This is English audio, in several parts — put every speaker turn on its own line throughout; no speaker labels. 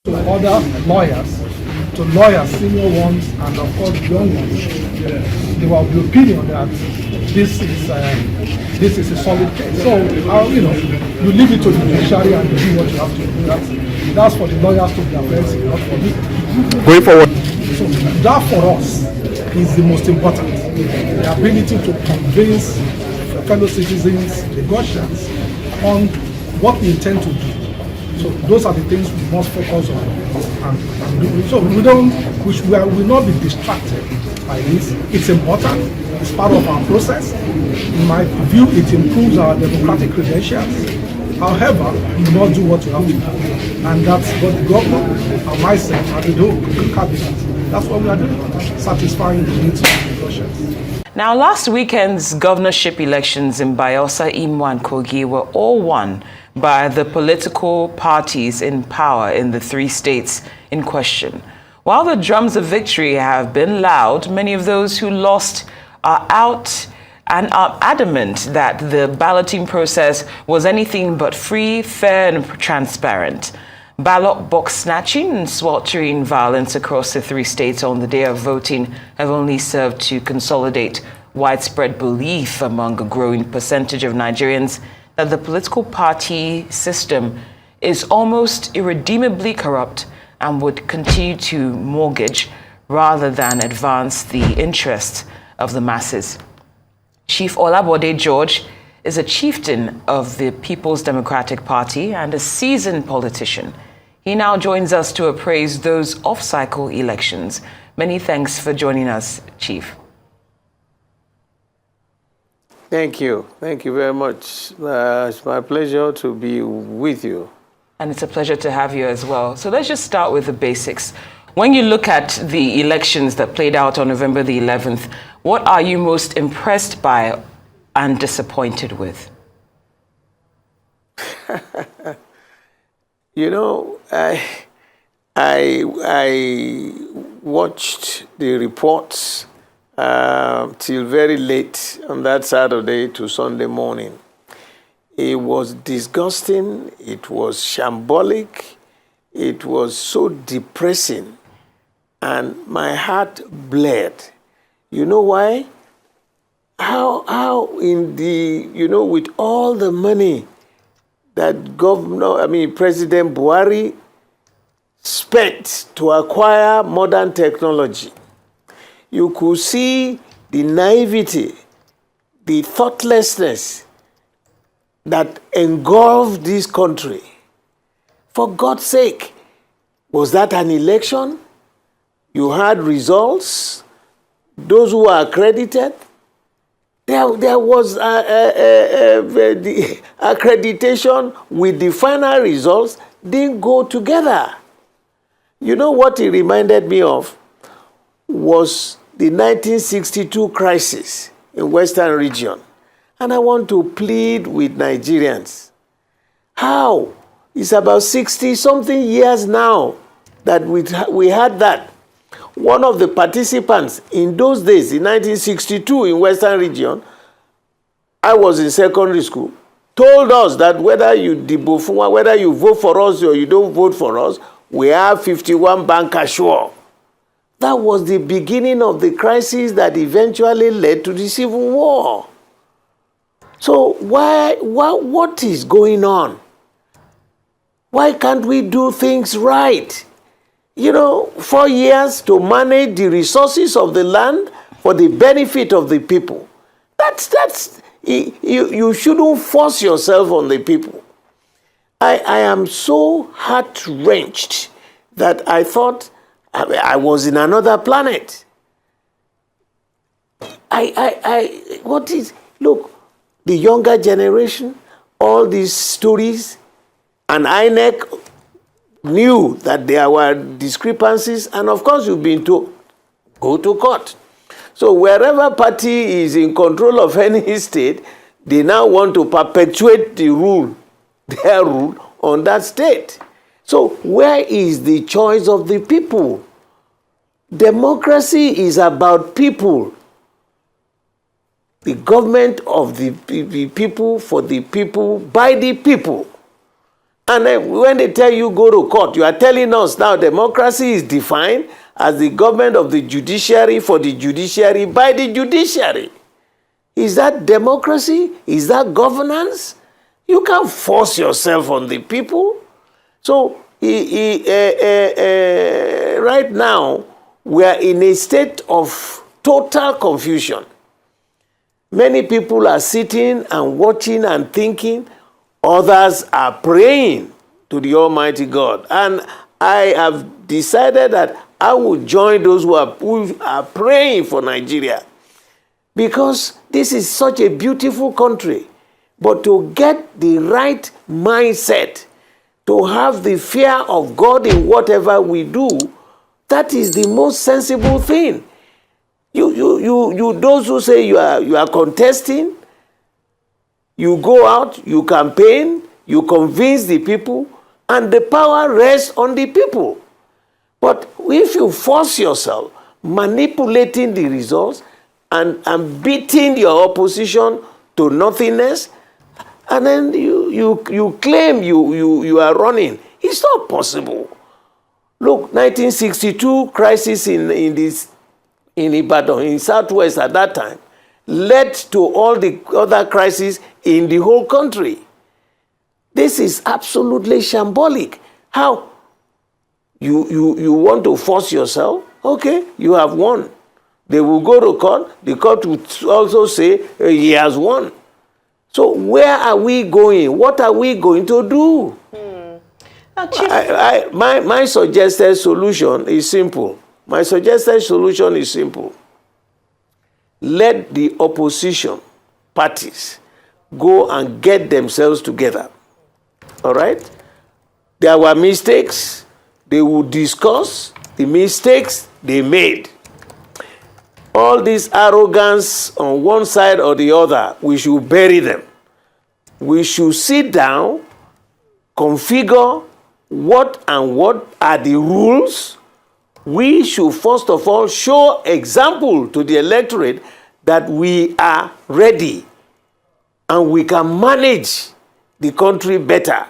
to other lawyers, to lawyers, senior ones, and of course young ones, they were of the opinion that this is a solid case. So you leave it to the judiciary and you do what you have to do. That's for the lawyers to be addressing, not for me.
Going forward.
So that for us is the most important. The ability to convince fellow citizens, Lagosians, on what we intend to do. So those are the things we must focus on and do. So we will not be distracted by this. It's important. It's part of our process. In my view, it improves our democratic credentials. However, we will not do what we have to do. And that's what the governor and myself and the whole cabinet, that's what we are doing, satisfying the needs of the Lagosians.
Now, last weekend's governorship elections in Bayelsa, Imo, and Kogi were all won by the political parties in power in the three states in question. While the drums of victory have been loud, many of those who lost are out and are adamant that the balloting process was anything but free, fair, and transparent. Ballot box snatching and sweltering violence across the three states on the day of voting have only served to consolidate widespread belief among a growing percentage of Nigerians that the political party system is almost irredeemably corrupt and would continue to mortgage rather than advance the interests of the masses. Chief Olabode George is a chieftain of the People's Democratic Party and a seasoned politician. He now joins us to appraise those off-cycle elections. Many thanks for joining us, Chief.
Thank you. Thank you very much. It's my pleasure to be with you.
And it's a pleasure to have you as well. So let's just start with the basics. When you look at the elections that played out on November the 11th, what are you most impressed by and disappointed with?
I watched the reports till very late on that Saturday to Sunday morning. It was disgusting. It was shambolic. It was so depressing. And my heart bled. You know why? How in the, with all the money that President Buhari spent to acquire modern technology, you could see the naivety, the thoughtlessness that engulfed this country. For God's sake, was that an election? You had results, those who were accredited. There was the accreditation with the final results didn't go together. You know what it reminded me of was the 1962 crisis in Western region. And I want to plead with Nigerians. How? It's about 60-something years now that we had that. One of the participants in those days, in 1962 in Western region, I was in secondary school, told us that whether you whether you vote for us or you don't vote for us, we have 51 bancassurance. That was the beginning of the crisis that eventually led to the Civil War. So what is going on? Why can't we do things right? 4 years to manage the resources of the land for the benefit of the people. You shouldn't force yourself on the people. I am so heart-wrenched that I thought I was in another planet. Look, the younger generation, all these stories, and INEC knew that there were discrepancies, and of course you've been told, go to court. So wherever party is in control of any state, they now want to perpetuate their rule on that state. So where is the choice of the people? Democracy is about people. The government of the people, for the people, by the people. And then when they tell you go to court, you are telling us now democracy is defined as the government of the judiciary for the judiciary by the judiciary. Is that democracy? Is that governance? You can't force yourself on the people. So right now, we are in a state of total confusion. Many people are sitting and watching and thinking. Others are praying to the Almighty God. And I have decided that I will join those who are praying for Nigeria. Because this is such a beautiful country. But to get the right mindset, to have the fear of God in whatever we do, that is the most sensible thing. You those who say you are contesting, you go out, you campaign, you convince the people, and the power rests on the people. But if you force yourself, manipulating the results and beating your opposition to nothingness, and then you claim you are running, it's not possible. Look, 1962 crisis in Ibadan, in Southwest at that time, led to all the other crises in the whole country. This is absolutely shambolic. How? You want to force yourself? Okay, you have won. They will go to court. The court will also say he has won. So where are we going? What are we going to do?
Now, Chief,
my suggested solution is simple. My suggested solution is simple. Let the opposition parties go and get themselves together. All right? There were mistakes. They will discuss the mistakes they made. All this arrogance on one side or the other, we should bury them. We should sit down, configure what are the rules. We should first of all show example to the electorate that we are ready and we can manage the country better.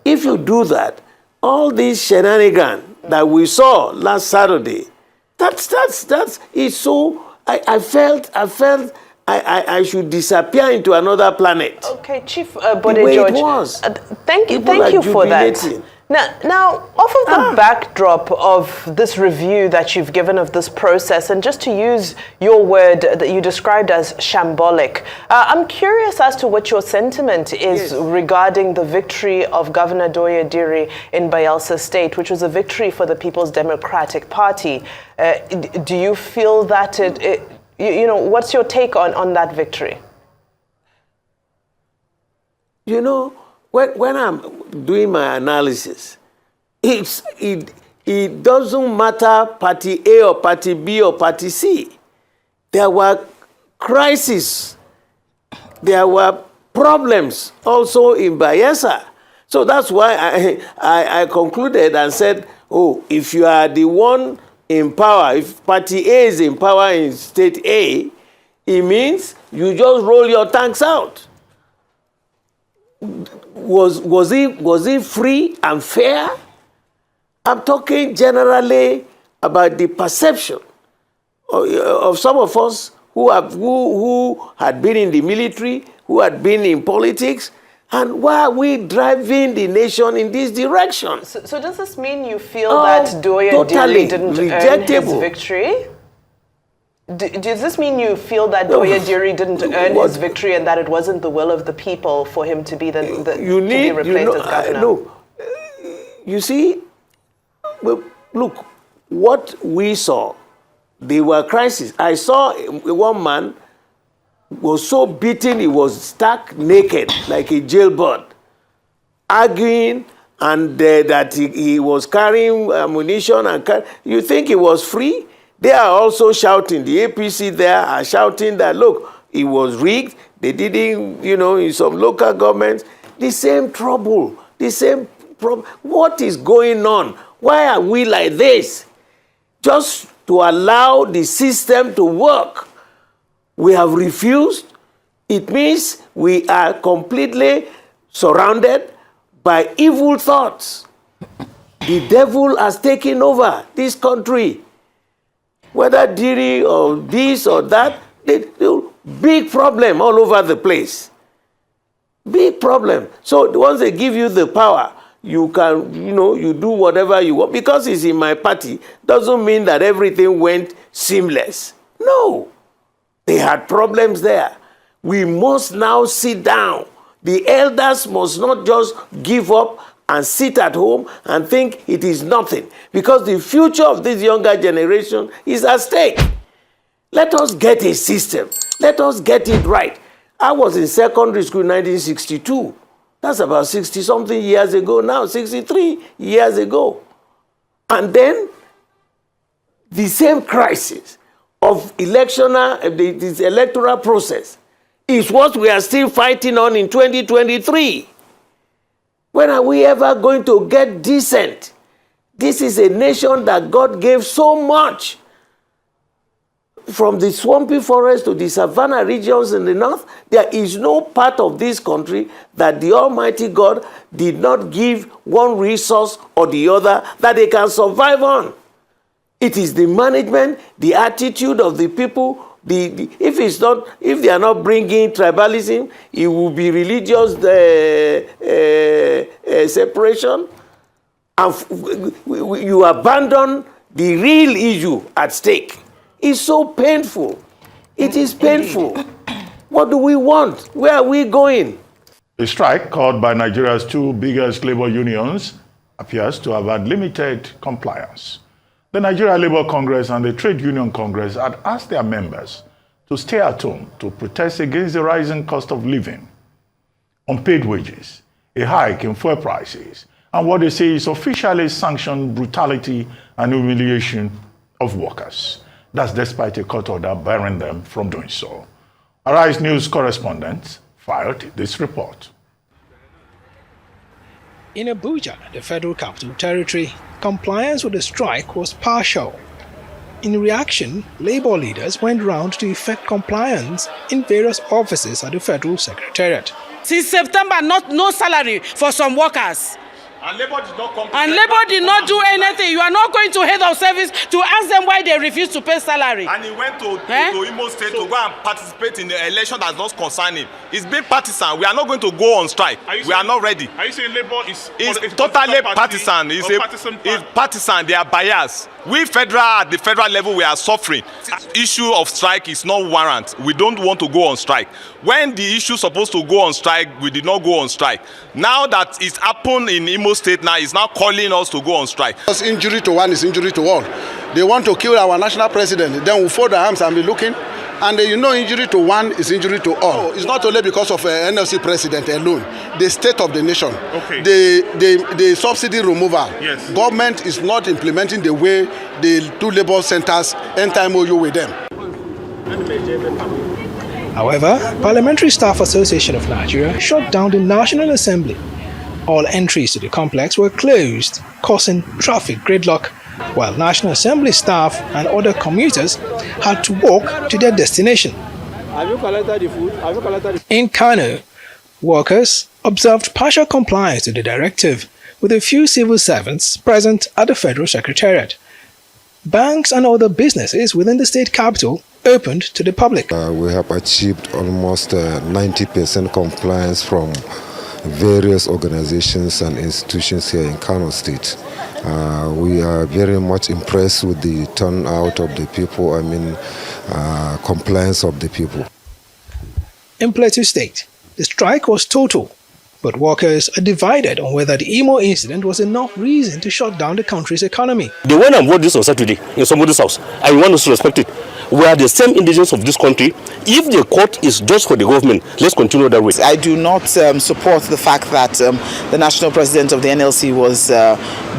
If you do that, all these shenanigans that we saw last Saturday, that's it's so I felt I should disappear into another planet.
okay, Chief
The
Bode
way
George.
it was.
Thank you
People are
for that.
jubilating.
Now, off of the backdrop of this review that you've given of this process, and just to use your word that you described as shambolic, I'm curious as to what your sentiment is regarding the victory of Governor Doye Diri in Bayelsa State, which was a victory for the People's Democratic Party. Do you feel that what's your take on that victory?
You know, when I'm doing my analysis, it doesn't matter party A or party B or party C. There were crises. There were problems also in Bayelsa. So that's why I concluded and said, oh, if you are the one in power, if party A is in power in state A, it means you just roll your tanks out. Was it free and fair? I'm talking generally about the perception of some of us who had been in the military, who had been in politics, and why are we driving the nation in this direction?
So does this mean you feel that Doye
totally
Diri didn't
rejectable.
earn his victory? Does this mean you feel that Doye Diri didn't earn his victory and that it wasn't the will of the people for him to be replaced as governor?
You see, look, what we saw, they were crises. I saw one man was so beaten, he was stark naked, like a jailbird, arguing, and that he was carrying ammunition. You think he was free? They are also shouting, the APC there are shouting that, look, it was rigged. They didn't, in some local governments, the same trouble, the same problem. What is going on? Why are we like this? Just to allow the system to work. We have refused. It means we are completely surrounded, by evil thoughts. The devil has taken over this country. Whether Diri or this or that, big problem all over the place. Big problem. So once they give you the power, you can, you do whatever you want. Because it's in my party, doesn't mean that everything went seamless. No. They had problems there. We must now sit down. The elders must not just give up and sit at home and think it is nothing. Because the future of this younger generation is at stake. Let us get a system. Let us get it right. I was in secondary school in 1962. That's about 60-something years ago now, 63 years ago. And then the same crisis of this electoral process is what we are still fighting on in 2023. When are we ever going to get decent? This is a nation that God gave so much. From the swampy forest to the savanna regions in the north, there is no part of this country that the Almighty God did not give one resource or the other that they can survive on. It is the management, the attitude of the people. If they are not bringing tribalism, it will be religious separation. And you abandon the real issue at stake. It's so painful. It is painful. What do we want? Where are we going?
A strike called by Nigeria's two biggest labor unions appears to have had limited compliance. The Nigeria Labour Congress and the Trade Union Congress had asked their members to stay at home to protest against the rising cost of living, unpaid wages, a hike in fuel prices, and what they say is officially sanctioned brutality and humiliation of workers. That's despite a court order barring them from doing so. Arise News correspondent filed this report.
In Abuja, the Federal Capital Territory, compliance with the strike was partial. In reaction, labor leaders went round to effect compliance in various offices at the Federal Secretariat.
Since September, no salary for some workers.
And Labour did not come.
And Labour did not do anything. You are not going to head of service to ask them why they refuse to pay salary.
And he went to Imo State to go and participate in the election that does not concern him. It's being partisan. We are not going to go on strike. We are not ready.
Are you saying Labour is
totally partisan? It's partisan. They are biased. We at the federal level, we are suffering. Issue of strike is not warrant. We don't want to go on strike. When the issue supposed to go on strike, we did not go on strike. Now that it's happened in Imo State, now is now calling us to go on strike.
Because injury to one is injury to all. They want to kill our national president. Then we fold our arms and be looking. And injury to one is injury to all. It's not only because of NLC president alone. The state of the nation.
Okay.
The subsidy removal.
Yes.
Government is not implementing the way the two labor centers enter MOU with them.
However, Parliamentary Staff Association of Nigeria shut down the National Assembly. All entries to the complex were closed, causing traffic gridlock, while National Assembly staff and other commuters had to walk to their destination.
Have you collected the food? Have you collected the food?
In Kanu, workers observed partial compliance to the directive, with a few civil servants present at the Federal Secretariat. Banks and other businesses within the state capital opened to the public.
We have achieved almost 90% compliance from various organizations and institutions here in Kano State. We are very much impressed with the turnout of the people, compliance of the people.
In Plateau State, the strike was total, but workers are divided on whether the Imo incident was enough reason to shut down the country's economy.
They went and voted this on Saturday in somebody's house, and we want us to respect it. We are the same indigenous of this country. If the court is just for the government, let's continue that way.
I do not support the fact that the national president of the NLC was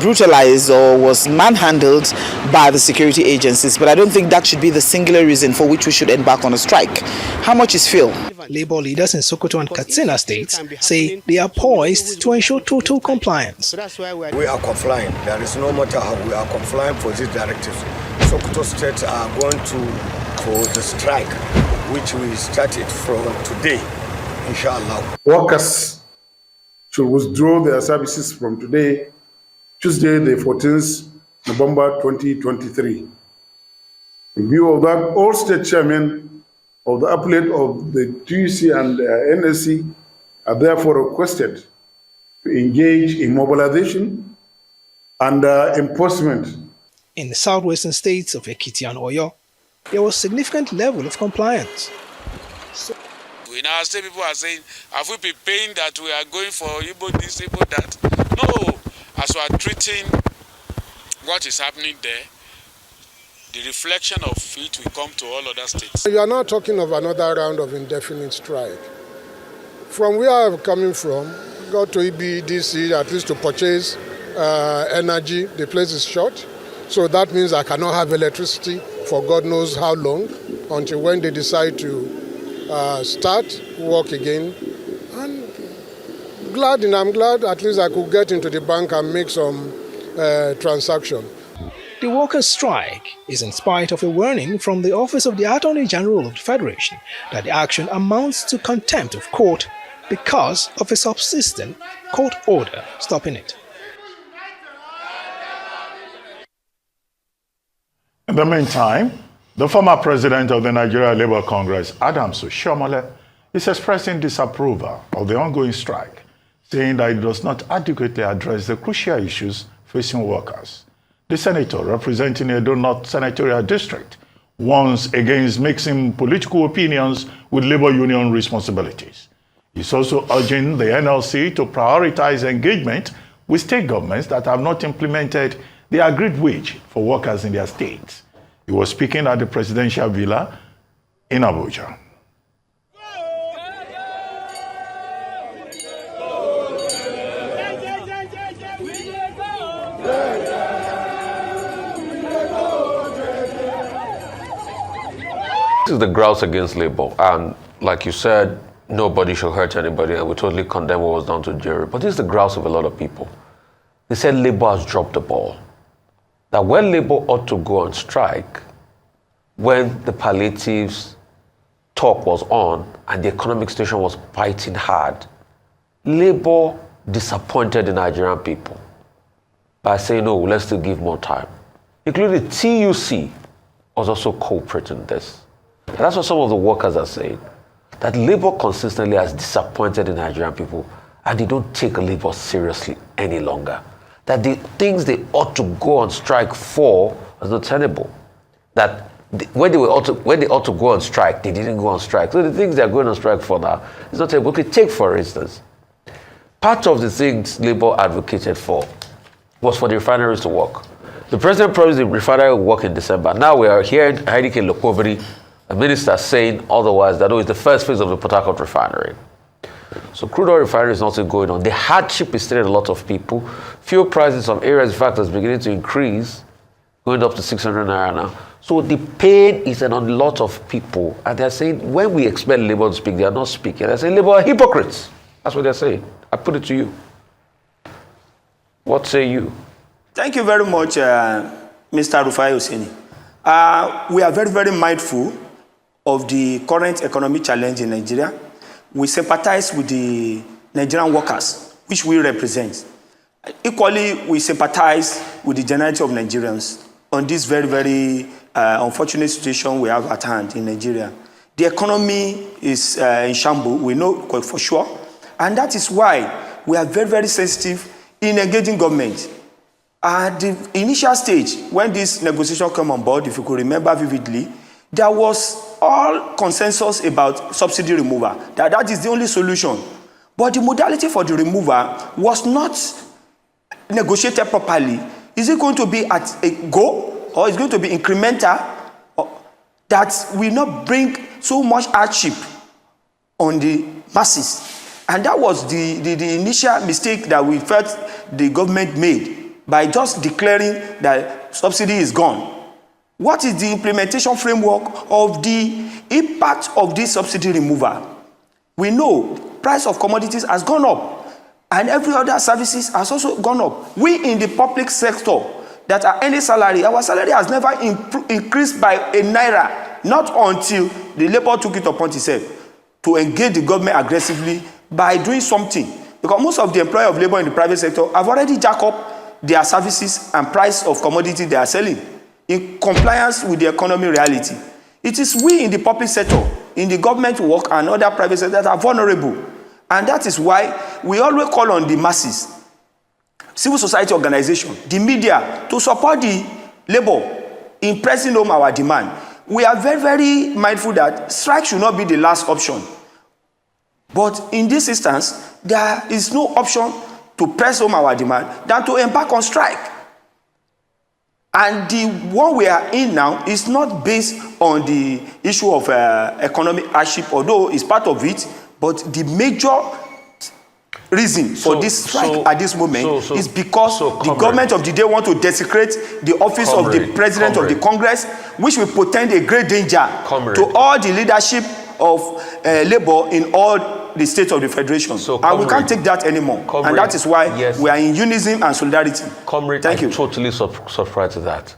brutalized or was manhandled by the security agencies, but I don't think that should be the singular reason for which we should embark on a strike. How much is fuel?
Labor leaders in Sokoto and Katsina states say they are poised to ensure total compliance.
We are complying. There is no matter how we are complying for these directives. Sokoto State are going for the strike, which we started from today, inshallah.
Workers
should withdraw their services from today, Tuesday, the 14th November 2023. In view of that, all state chairmen of the appellate of the TUC and NSC are therefore requested to engage in mobilization and enforcement.
In the southwestern states of Ekiti and Oyo, there was significant level of compliance.
In our state, people are saying, have we been paying that we are going for Igbo this, Igbo that? No, as we are treating what is happening there, the reflection of it will come to all other states.
You are not talking of another round of indefinite strike. From where I'm coming from, go to IBTC at least to purchase energy. The place is short. So that means I cannot have electricity for God knows how long, until when they decide to start work again. And I'm glad at least I could get into the bank and make some transaction.
The workers' strike is in spite of a warning from the Office of the Attorney General of the Federation that the action amounts to contempt of court because of a subsistent court order stopping it.
In the meantime, the former president of the Nigeria Labour Congress, Adams Oshiomhole, is expressing disapproval of the ongoing strike, saying that it does not adequately address the crucial issues facing workers. The senator representing Edo North Senatorial District warns against mixing political opinions with labor union responsibilities. He's also urging the NLC to prioritize engagement with state governments that have not implemented the agreed wage for workers in their states. He was speaking at the presidential villa in Abuja.
This is the grouse against labor, and like you said, nobody should hurt anybody, and we totally condemn what was done to Jerry. But this is the grouse of a lot of people. They said labor has dropped the ball. That when labor ought to go on strike, when the palliatives talk was on and the economic situation was fighting hard, labor disappointed the Nigerian people by saying, no, let's still give more time. Including TUC was also cooperating in this. And that's what some of the workers are saying, that labor consistently has disappointed the Nigerian people and they don't take labor seriously any longer. That the things they ought to go on strike for is not tenable. That when they ought to go on strike, they didn't go on strike. So the things they're going on strike for now is not tenable. Okay, take for instance, part of the things labor advocated for was for the refineries to work. The president promised the refinery would work in December. Now we are hearing Heineken Lokoveri, a minister, saying otherwise, that it's the first phase of the Port Harcourt refinery. So crude oil refinery is not still going on. The hardship is still a lot of people. Fuel prices in some areas, in fact, is beginning to increase, going up to 600 naira now. So the pain is on a lot of people. And they're saying, when we expect labor to speak, they are not speaking. They're saying labor are hypocrites. That's what they're saying. I put it to you. What say you?
Thank you very much, Mr. Rufai Hussaini. We are very, very mindful of the current economic challenge in Nigeria. We sympathize with the Nigerian workers, which we represent. Equally, we sympathize with the generality of Nigerians on this very, very unfortunate situation we have at hand in Nigeria. The economy is in shambles, we know for sure, and that is why we are very, very sensitive in engaging government. At the initial stage, when this negotiation came on board, if you could remember vividly, there was all consensus about subsidy removal, that is the only solution. But the modality for the removal was not negotiated properly. Is it going to be at a go, or is it going to be incremental, that will not bring so much hardship on the masses? And that was the initial mistake that we felt the government made by just declaring that subsidy is gone. What is the implementation framework of the impact of this subsidy removal? We know price of commodities has gone up and every other services has also gone up. We in the public sector that are earning salary, our salary has never increased by a naira, not until the labor took it upon itself to engage the government aggressively by doing something. Because most of the employers of labor in the private sector have already jacked up their services and price of commodity they are selling in compliance with the economy reality. It is we in the public sector, in the government work and other private sector that are vulnerable. And that is why we always call on the masses, civil society organization, the media to support the labor in pressing home our demand. We are very, very mindful that strike should not be the last option. But in this instance, there is no option to press home our demand than to embark on strike. And the one we are in now is not based on the issue of economic hardship, although it's part of it, but the major reason for this strike at this moment is because the government of the day want to desecrate the office of the president of the Congress, which will portend a great danger to all the leadership of labor in all the states of the federation. And we can't take that anymore. And that is why we are in unison and solidarity.
Comrade, Thank you. Totally subscribe to that.